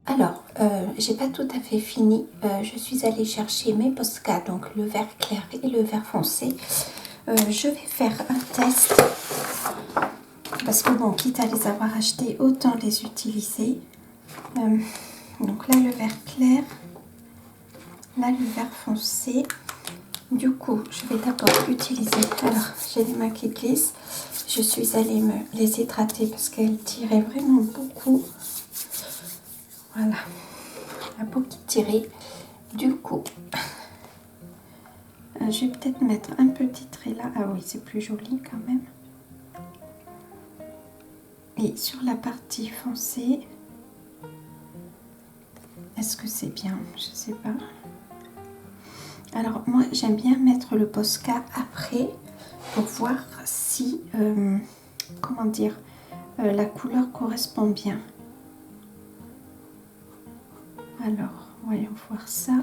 Alors, j'ai pas tout à fait fini. Je suis allée chercher mes Posca, donc le vert clair et le vert foncé. Je vais faire un test parce que bon, quitte à les avoir achetés, autant les utiliser. Donc là, le vert clair, là, le vert foncé. Du coup, je vais d'abord utiliser. Alors, j'ai les mains qui glissent. Je suis allée me les hydrater parce qu'elles tiraient vraiment beaucoup. Voilà, la peau qui tirait. Du coup, je vais peut-être mettre un petit trait là. Ah oui, c'est plus joli quand même. Et sur la partie foncée, est-ce que c'est bien? Je sais pas. Alors moi, j'aime bien mettre le Posca après pour voir si, comment dire, la couleur correspond bien. Alors, voyons voir ça.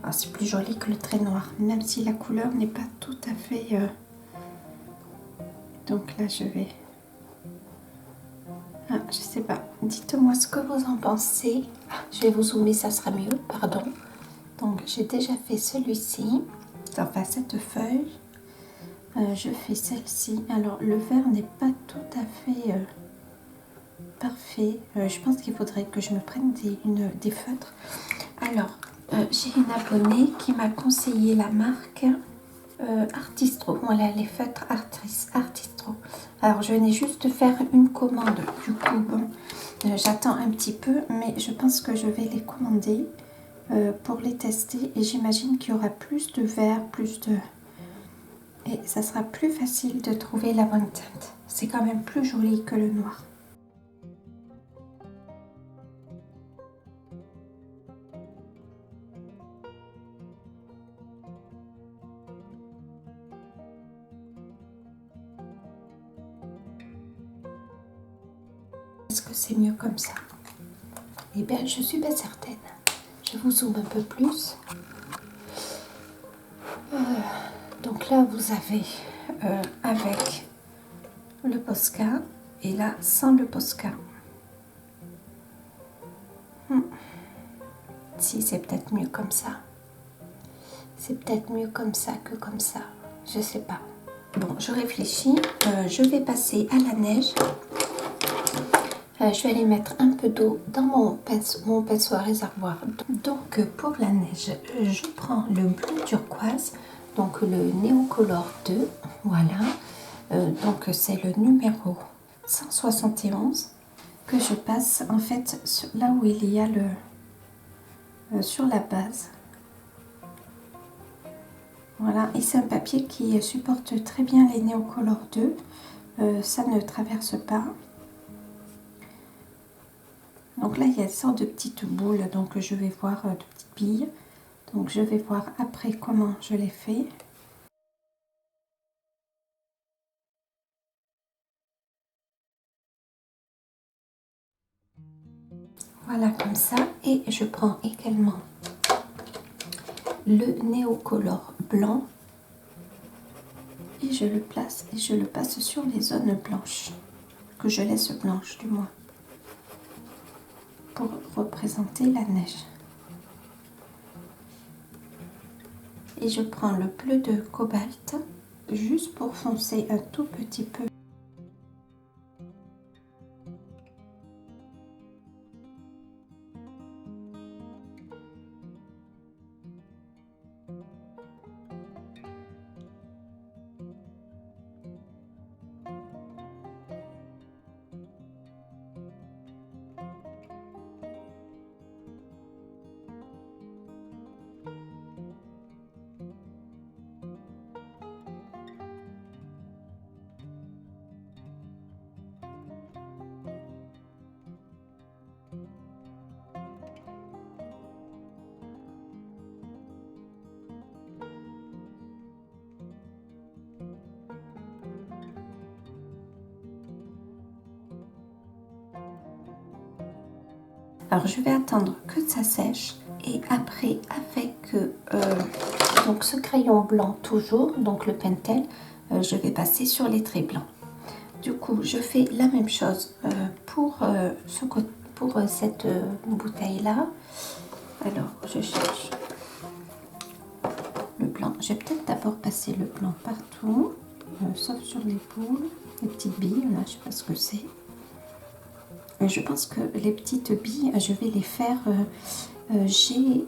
Ah, c'est plus joli que le trait noir, même si la couleur n'est pas tout à fait... Donc là, je vais... Ah, je sais pas. Dites-moi ce que vous en pensez. Ah, je vais vous zoomer, ça sera mieux, pardon. Donc, j'ai déjà fait celui-ci. Enfin, cette feuille. Je fais celle-ci. Alors, le vert n'est pas tout à fait parfait. Je pense qu'il faudrait que je me prenne des feutres. Alors, j'ai une abonnée qui m'a conseillé la marque Artistro. Voilà, les feutres Artistro. Alors, je venais juste de faire une commande. Du coup, bon, j'attends un petit peu, mais je pense que je vais les commander pour les tester. Et j'imagine qu'il y aura plus de vert, plus de... Et ça sera plus facile de trouver la bonne teinte. C'est quand même plus joli que le noir. Est-ce que c'est mieux comme ça? Eh bien, je suis pas certaine. Je vous zoome un peu plus. Donc là, vous avez avec le Posca et là, sans le Posca. Si, c'est peut-être mieux comme ça. C'est peut-être mieux comme ça que comme ça. Je sais pas. Bon, je réfléchis. Je vais passer à la neige. Je vais aller mettre un peu d'eau dans mon pinceau à réservoir. Donc, pour la neige, je prends le bleu turquoise, donc le Neocolor 2. Voilà. Donc, c'est le numéro 171 que je passe en fait là où il y a le sur la base. Voilà, et c'est un papier qui supporte très bien les Neocolor 2. Ça ne traverse pas. Donc là, il y a une sorte de petites boules, donc je vais voir, de petites billes. Donc je vais voir après comment je les fais. Voilà, comme ça. Et je prends également le Neocolor blanc. Et je le place et je le passe sur les zones blanches. Que je laisse blanches du moins. Pour représenter la neige. Et je prends le bleu de cobalt juste pour foncer un tout petit peu. Alors je vais attendre que ça sèche et après avec donc ce crayon blanc toujours, donc le Pentel, je vais passer sur les traits blancs. Du coup je fais la même chose pour pour cette bouteille-là. Alors, je cherche le blanc. Je vais peut-être d'abord passer le blanc partout, sauf sur l'épaule. Les petites billes, là, je ne sais pas ce que c'est. Je pense que les petites billes, je vais les faire. J'ai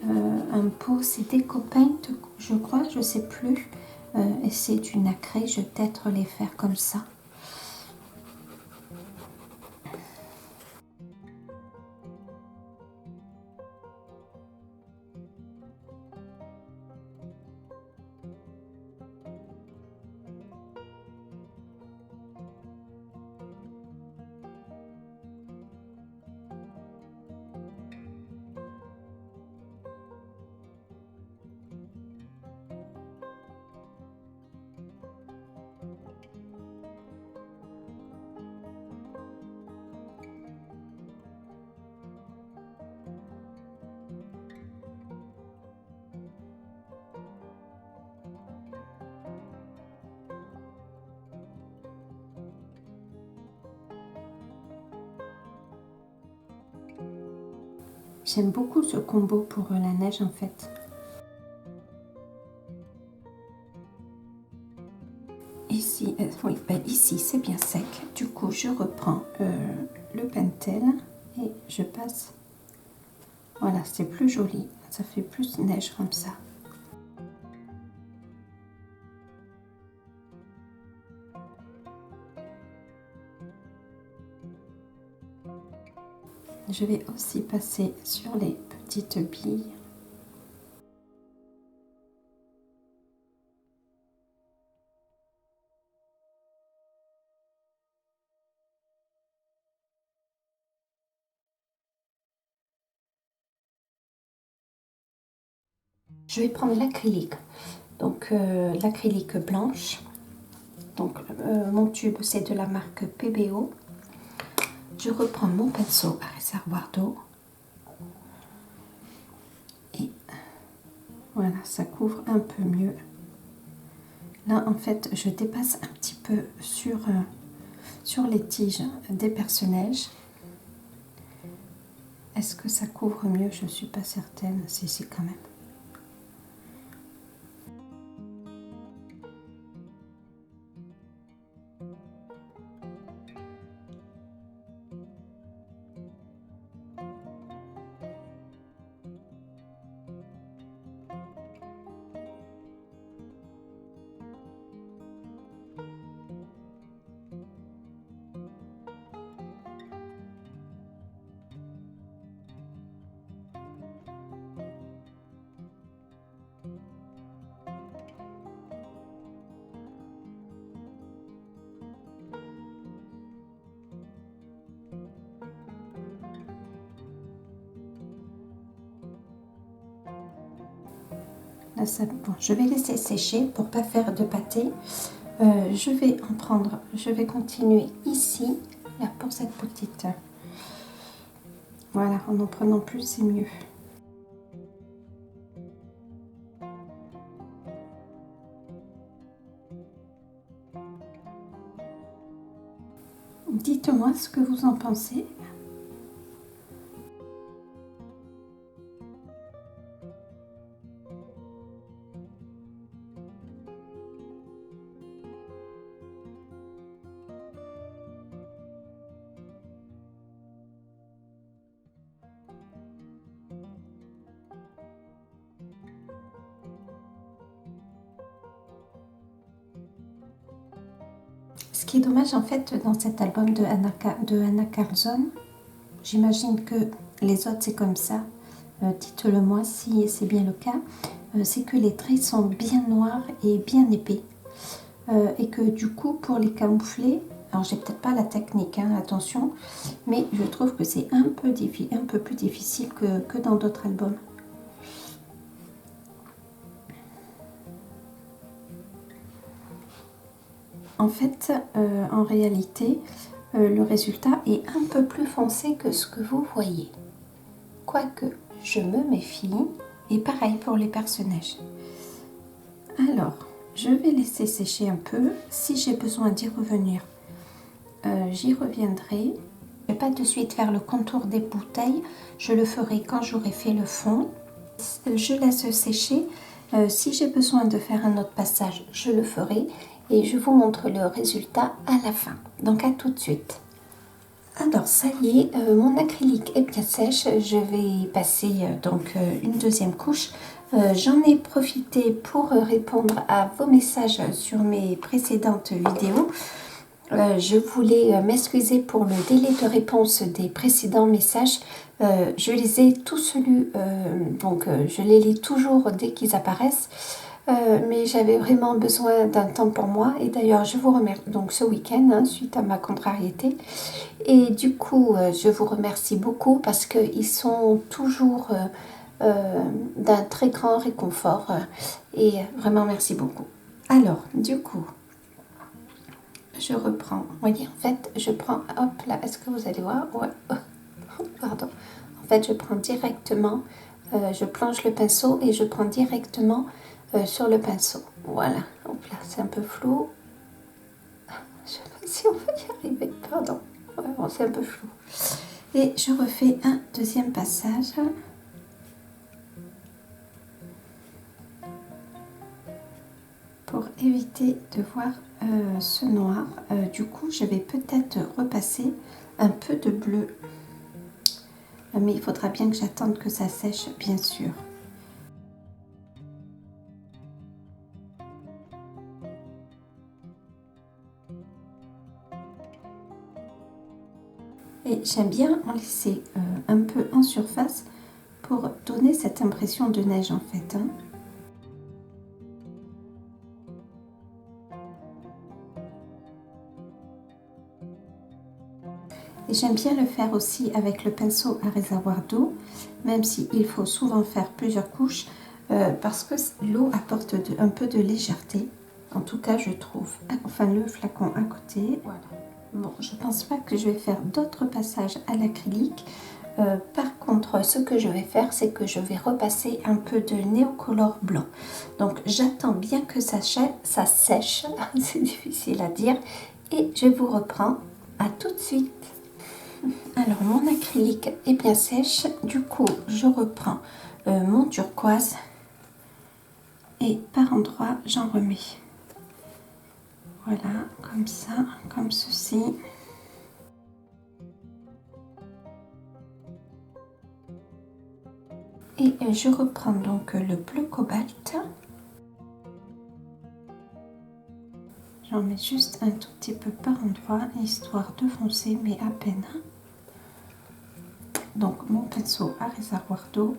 un pot, c'est Decopaint, je crois, je ne sais plus. Et c'est du nacré, je vais peut-être les faire comme ça. J'aime beaucoup ce combo pour la neige en fait. Ici, oui, ben ici c'est bien sec. Du coup, je reprends le Pentel et je passe. Voilà, c'est plus joli. Ça fait plus neige comme ça. Je vais aussi passer sur les petites billes. Je vais prendre l'acrylique. Donc l'acrylique blanche. Donc mon tube c'est de la marque PBO. Je reprends mon pinceau à réservoir d'eau. Et voilà, ça couvre un peu mieux. Là, en fait, je dépasse un petit peu sur les tiges des personnages. Est-ce que ça couvre mieux? Je ne suis pas certaine. Si, quand même. Là, ça, bon, je vais laisser sécher pour pas faire de pâté. Je vais en prendre, je vais continuer ici, là pour cette petite. Voilà, en prenant plus, c'est mieux. Dites-moi ce que vous en pensez. Ce qui est dommage en fait dans cet album de Anna Carlson, j'imagine que les autres c'est comme ça, dites-le moi si c'est bien le cas, c'est que les traits sont bien noirs et bien épais. Et que du coup pour les camoufler, alors j'ai peut-être pas la technique, hein, attention, mais je trouve que c'est un peu plus difficile que dans d'autres albums. En fait, en réalité, le résultat est un peu plus foncé que ce que vous voyez. Quoique, je me méfie. Et pareil pour les personnages. Alors, je vais laisser sécher un peu. Si j'ai besoin d'y revenir, j'y reviendrai. vais pas de suite faire le contour des bouteilles, je le ferai quand j'aurai fait le fond. Je laisse sécher. Si j'ai besoin de faire un autre passage, je le ferai et je vous montre le résultat à la fin. Donc à tout de suite. Alors ça y est, mon acrylique est bien sèche. Je vais passer une deuxième couche. J'en ai profité pour répondre à vos messages sur mes précédentes vidéos. Je voulais m'excuser pour le délai de réponse des précédents messages. Je les ai tous lus, je les lis toujours dès qu'ils apparaissent. Mais j'avais vraiment besoin d'un temps pour moi. Et d'ailleurs, je vous remercie donc ce week-end, suite à ma contrariété. Et du coup, je vous remercie beaucoup parce qu'ils sont toujours d'un très grand réconfort. Et vraiment, merci beaucoup. Alors, du coup... je reprends, vous voyez, en fait, je prends, hop là, est-ce que vous allez voir? Ouais, pardon. En fait, je prends directement, je plonge le pinceau et je prends directement sur le pinceau. Voilà, hop là, c'est un peu flou. Je sais pas si on va y arriver, pardon. Ouais, bon, c'est un peu flou. Et je refais un deuxième passage. Pour éviter de voir ce noir, du coup je vais peut-être repasser un peu de bleu, mais il faudra bien que j'attende que ça sèche, bien sûr. Et j'aime bien en laisser un peu en surface pour donner cette impression de neige en fait, hein. Et j'aime bien le faire aussi avec le pinceau à réservoir d'eau, même s'il faut souvent faire plusieurs couches, parce que l'eau apporte un peu de légèreté, en tout cas je trouve. Enfin le flacon à côté, voilà. Bon, je pense pas que je vais faire d'autres passages à l'acrylique. Par contre, ce que je vais faire, c'est que je vais repasser un peu de néocolore blanc. Donc j'attends bien que ça sèche, c'est difficile à dire, et je vous reprends. À tout de suite. Alors mon acrylique est bien sèche, du coup je reprends mon turquoise et par endroits j'en remets. Voilà, comme ça, comme ceci. Et je reprends donc le bleu cobalt. J'en mets juste un tout petit peu par endroit, histoire de foncer, mais à peine. Donc mon pinceau à réservoir d'eau.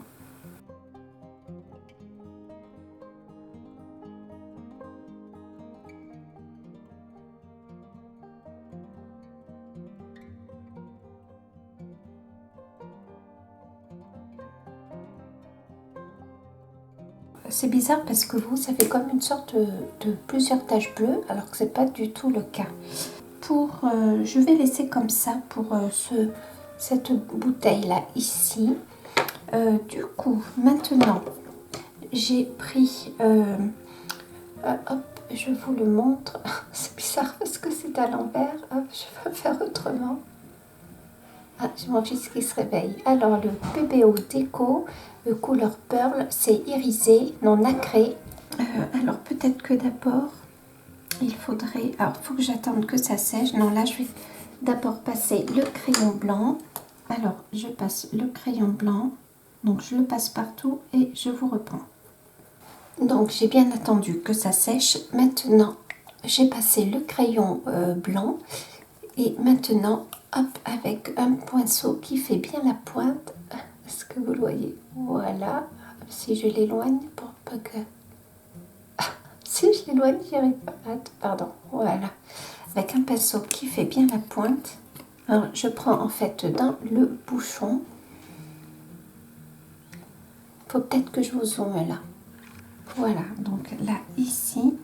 C'est bizarre parce que vous, ça fait comme une sorte de plusieurs taches bleues, alors que c'est pas du tout le cas. Je vais laisser comme ça pour cette bouteille là ici. Du coup, maintenant, j'ai pris, hop, je vous le montre. C'est bizarre parce que c'est à l'envers. Hop, je vais faire autrement. Ah, j'ai mon fils qui se réveille. Alors, le PBO Déco, couleur Pearl, c'est irisé, non nacré. Alors, peut-être que d'abord, il faudrait... Alors, il faut que j'attende que ça sèche. Non, là, je vais d'abord passer le crayon blanc. Alors, je passe le crayon blanc. Donc, je le passe partout et je vous reprends. Donc, j'ai bien attendu que ça sèche. Maintenant, j'ai passé le crayon blanc. Et maintenant, hop, avec un pinceau qui fait bien la pointe. Est-ce que vous le voyez? Voilà. Si je l'éloigne pour pas que... Si je l'éloigne, j'y arrive pas. Pardon. Voilà. Avec un pinceau qui fait bien la pointe. Alors, je prends en fait dans le bouchon. Faut peut-être que je vous zoome là. Voilà. Donc là, ici,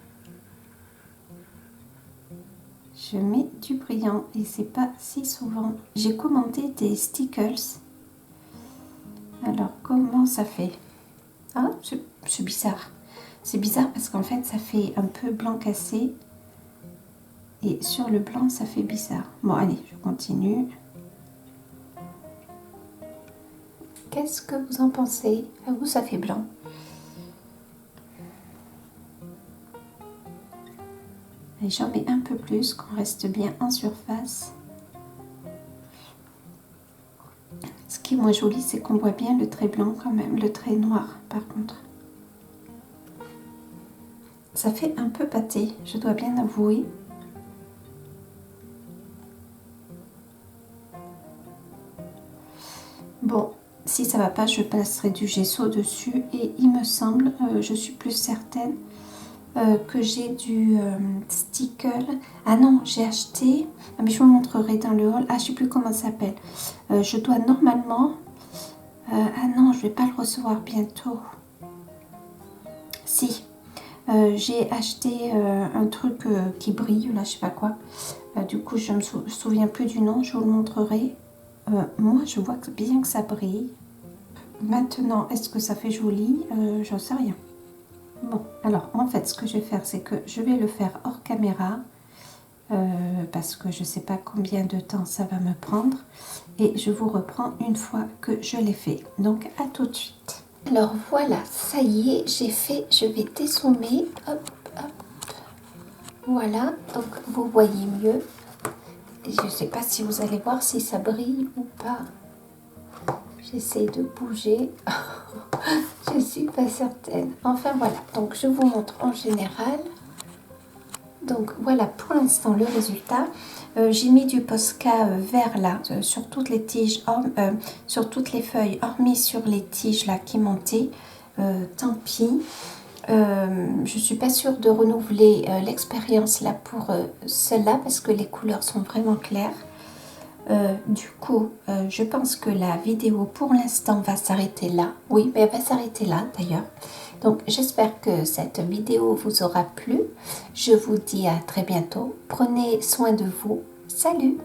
je mets du brillant et c'est pas si souvent. J'ai commandé des stickers. Alors, comment ça fait? Ah, c'est bizarre. C'est bizarre parce qu'en fait, ça fait un peu blanc cassé. Et sur le blanc, ça fait bizarre. Bon, allez, je continue. Qu'est-ce que vous en pensez? À vous, ça fait blanc. Et j'en mets un peu plus, qu'on reste bien en surface. Ce qui est moins joli, c'est qu'on voit bien le trait blanc quand même, le trait noir par contre. Ça fait un peu pâté, je dois bien avouer. Bon, si ça va pas, je passerai du gesso dessus et il me semble, je suis plus certaine que j'ai du sticker. Ah non, j'ai acheté, ah, mais je vous montrerai dans le haul. Ah, je sais plus comment ça s'appelle. Je dois normalement, ah non, je vais pas le recevoir bientôt. Si, j'ai acheté un truc qui brille, là, je sais pas quoi. Du coup, je me souviens plus du nom, je vous le montrerai. Moi, je vois bien que ça brille. Maintenant, est-ce que ça fait joli? J'en sais rien. Bon, alors, en fait, ce que je vais faire, c'est que je vais le faire hors caméra. Parce que je ne sais pas combien de temps ça va me prendre. Et je vous reprends une fois que je l'ai fait. Donc, à tout de suite. Alors, voilà, ça y est, j'ai fait. Je vais dessommer. Hop, hop. Voilà, donc vous voyez mieux. Je ne sais pas si vous allez voir si ça brille ou pas. J'essaie de bouger. Je ne suis pas certaine. Enfin voilà, donc je vous montre en général. Donc voilà pour l'instant le résultat. J'ai mis du Posca vert là sur toutes les tiges, sur toutes les feuilles, hormis sur les tiges là qui montaient. Tant pis. Je ne suis pas sûre de renouveler l'expérience là pour celle-là parce que les couleurs sont vraiment claires. Du coup, je pense que la vidéo pour l'instant va s'arrêter là. Oui, mais elle va s'arrêter là d'ailleurs. Donc, j'espère que cette vidéo vous aura plu. Je vous dis à très bientôt. Prenez soin de vous. Salut!